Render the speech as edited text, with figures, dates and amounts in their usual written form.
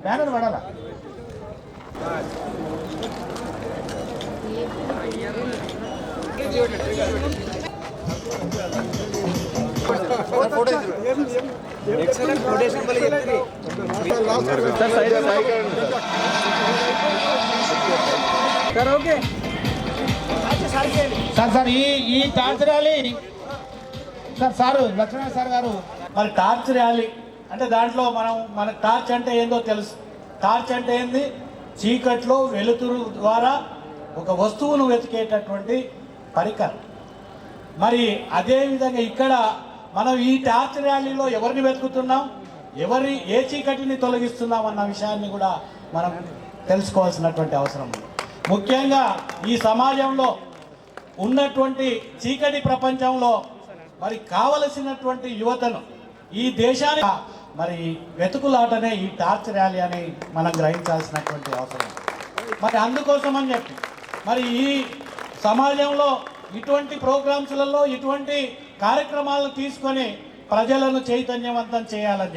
Banner పడాలా? Sir ఈ torch rally sir లక్ష్మణ sir గారు మరి టార్చ్ ర్యాలీ అంటే దాంట్లో మన టార్చ్ అంటే ఏందో తెలుసు. టార్చ్ అంటే ఏంది? చీకట్లో వెలుతురు ద్వారా ఒక వస్తువును వెతికేటటువంటి పరికరం. మరి అదేవిధంగా ఇక్కడ మనం ఈ టార్చ్ ర్యాలీలో ఎవరిని వెతుకుతున్నాం, ఏ చీకటిని తొలగిస్తున్నాం అన్న విషయాన్ని కూడా మనం తెలుసుకోవాల్సినటువంటి అవసరం ఉంది. ముఖ్యంగా ఈ సమాజంలో ఉన్నటువంటి చీకటి ప్రపంచంలో మరి కావలసినటువంటి యువతను ఈ దేశాన్ని మరి వెతుకులాటనే ఈ టార్చ్ ర్యాలీ అని మనం గ్రహించాల్సినటువంటి అవసరం. మరి అందుకోసం అని చెప్పి మరి ఈ సమాజంలో ఇటువంటి ప్రోగ్రామ్స్లలో ఇటువంటి కార్యక్రమాలను తీసుకొని ప్రజలను చైతన్యవంతం చేయాలని